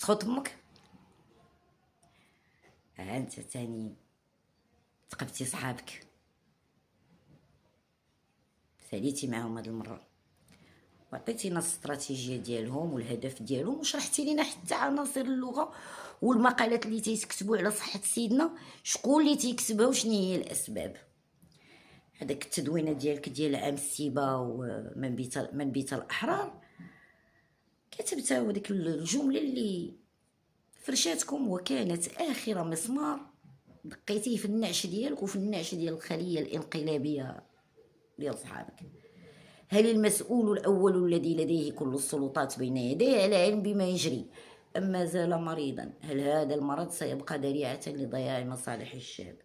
سخوت امك. انت تاني تقبتي صحابك، ساليتي معاهم هاد المره، وعطيتينا الاستراتيجيه ديالهم والهدف ديالهم، وشرحتي لينا حتى عناصر اللغه والمقالات اللي تيكتبوا على صحه سيدنا، شكون اللي تيكتبها وشنو هي الاسباب. هذاك التدوينه ديالك ديال عام السيبه ومن بيت الاحرار، كتبتها وديك الجمله اللي فرشاتكم وكانت اخر مسمار دقيتيه في النعش ديالك وفي النعش ديال الخليه الانقلابيه ديال صحابك. هل المسؤول الأول الذي لديه كل السلطات بين يديه على علم بما يجري أم ما زال مريضا؟ هل هذا المرض سيبقى ذريعة لضياع مصالح الشعب؟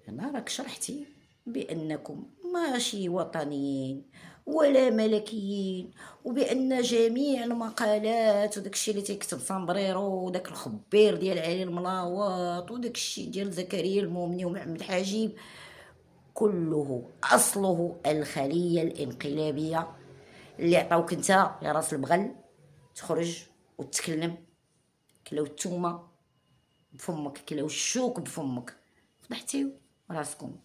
أنا راك شرحتي بأنكم ماشي وطنيين ولا ملكيين، وبأن جميع المقالات وداك الشيء اللي تيكتب صامبريرو وداك الخبير ديال علي الملاوط وداك الشيء ديال زكريا المومني ومحمد حاجيب كله أصله الخلية الانقلابية اللي عطاوك انت يا راس البغل تخرج وتتكلم. كلاو التومة بفمك، كلاو الشوك بفمك، فضحتيو راسكم.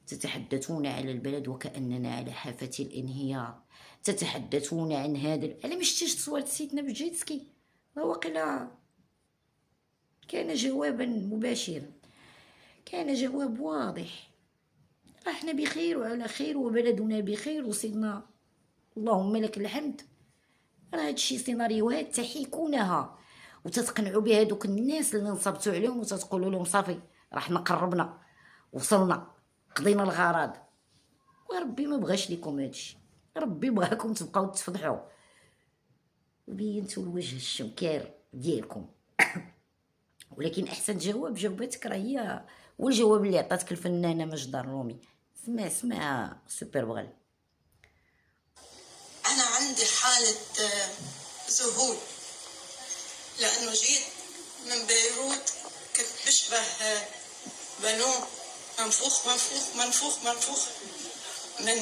تتحدثون على البلد وكأننا على حافة الانهيار، تتحدثون عن هذا. على ما شتيش تصوير سيدنا بجيتسكي؟ وقيلا كان جوابا مباشرا، كان جواب واضح. احنا بخير وعلى خير وبلدنا بخير وسيدنا اللهم لك الحمد. راه هادشي سيناريوهات تحيكونها وتتقنعوا بها دوك الناس اللي نصبتوا عليهم وتتقولوا لهم صافي راه حنا قربنا وصلنا قضينا الغرض. وربي ما بغاش لكم هادشي، ربي بغاكم تبقاو تفضحوا وبينتوا الوجه الشمكار ديالكم. ولكن احسن جواب جاوبتك راه هي والجواب اللي عطاتك الفنانه مجدة الرومي. اسمع سوبر بغل. أنا عندي حالة ذهول لأنه جيت من بيروت، كنت بشبه بنوم منفوخ منفوخ منفوخ منفوخ من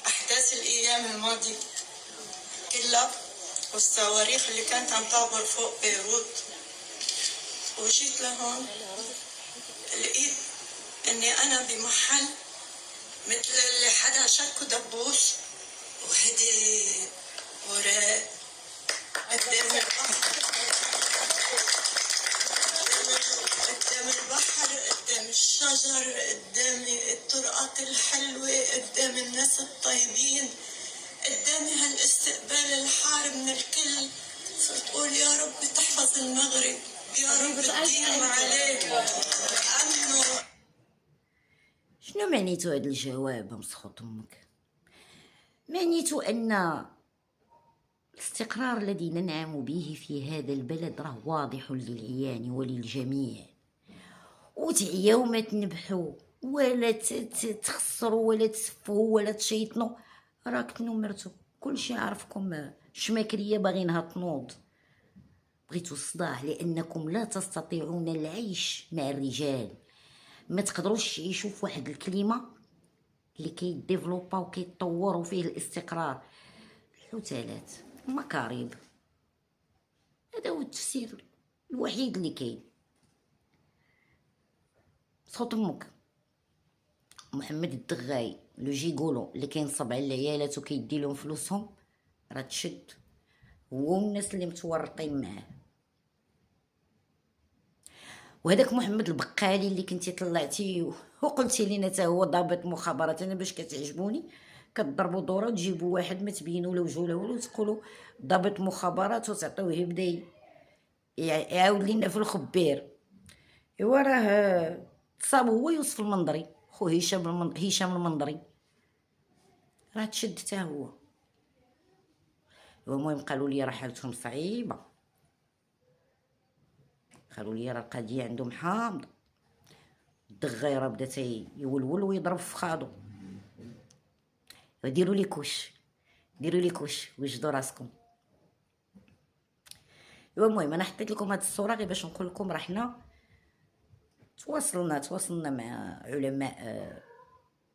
أحداث الأيام الماضية كلها والصواريخ اللي كانت عم تعبر فوق بيروت. وجيت لهون لقيت إني أنا بمحل مثل اللي حدا شكه دبوس وهدي وراء قدام البحر قدام الشجر قدام الطرقات الحلوة قدام الناس الطيبين قدامي هالاستقبال الحار من الكل. صرت أقول يا رب تحفظ المغرب، يا رب تديم عليك أنه. شنو معنيتو هاد الجواب مسخوط امك؟ معنيتو ان الاستقرار الذي ننعم به في هذا البلد راه واضح للعيان وللجميع، وتعياو ما تنبحوا ولا تخسروا ولا تسفوا ولا تشيطنوا، راك تنمرتو كلشي عارفكم شماكريه باغينها تنوض. بغيتو الصداع لانكم لا تستطيعون العيش مع الرجال، ما تقدروش تعيشوا في واحد الكليمه اللي كيديفلوبا وكيتطور فيه الاستقرار. الحثالات المكاريب، هذا هو التفسير الوحيد اللي كاين. صوت امك محمد الدغاي لو جيغولو اللي كينصب على العيالات وكيدي لهم فلوسهم راه تشد، هو والناس اللي متورطين معاه. وهذاك محمد البقالي اللي كنتي طلعتي وقلتي لينا حتى هو ضابط مخابرات، انا باش كتعجبوني كتضربوا دوره تجيبوا واحد ما تبينوا له وجهه لا والو تقولوا ضابط مخابرات وتعطيوه يبدا يعاود لينا في الخبير. ايوا راه تصاب هو يوسف المنظري، خو هشام المنظري راه تشد حتى هو. المهم قالوا لي راه حالتهم صعيبه، قالوا لي راه القضيه عندهم حامضه. الدغيره بدا يولول ويضرب في خاضو. ديروا لي كوش، ديروا لي كوش وجدوا راسكم. المهم انا حطيت لكم هاد الصوره غير باش نقول لكم راه حنا تواصلنا مع علماء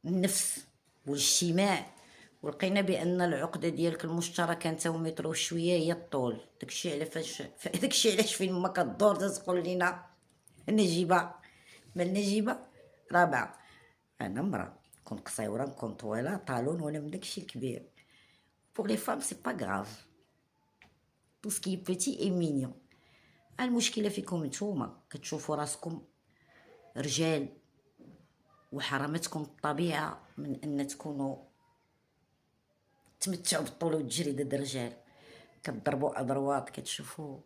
النفس والاجتماع ولقينا بان العقده ديالك المشتركه انت ومترو شويه هي الطول. داكشي علاش فين ما كدور تقول لينا نجيبه من نجيبه رابعه. انا مرا كون قصيره كون طويله طالون ولا من داكشي الكبير. بوغ لي فام سي با غراف، تو سكي بيتي اي مينيون. المشكله فيكم نتوما كتشوفوا راسكم رجال وحرمتكم الطبيعه من ان تكونوا تمتعوا بالطول والتجري ضد الرجال. كتضربوا اضروات كتشوفوا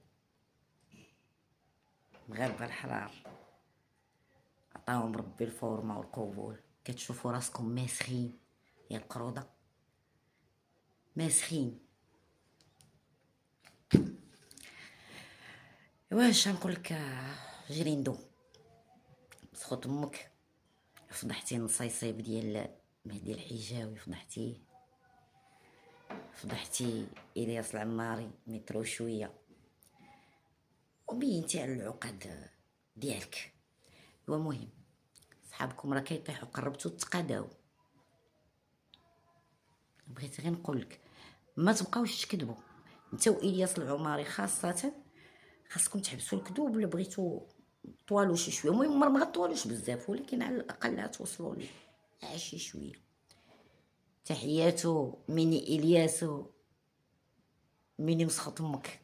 مغاربه الحرار عطاهم ربي الفورمه والقبول. كتشوفوا راسكم ماسخين يا القروضه، ماسخين. واش غنقولك جريندو سخط امك. فضحتي نصيصيب ديال مهدي الحجاوي، فضحتي الياس العماري مترو شويه، وبينتي على العقد ديالك. المهم صحابكم راه كيطيحوا، قربتوا تقاداو. بغيت غير نقولك ما تبقاوش تكذبوا. انت والياس العماري خاصه خاصكم تحبسوا الكذوب. الا بغيتوا طوالوا شي شويه، المهم ما غطوالوش بزاف، ولكن على الاقل توصلوا لي شي شويه. تحياتو ميني الياسو، ميني مسخط امك.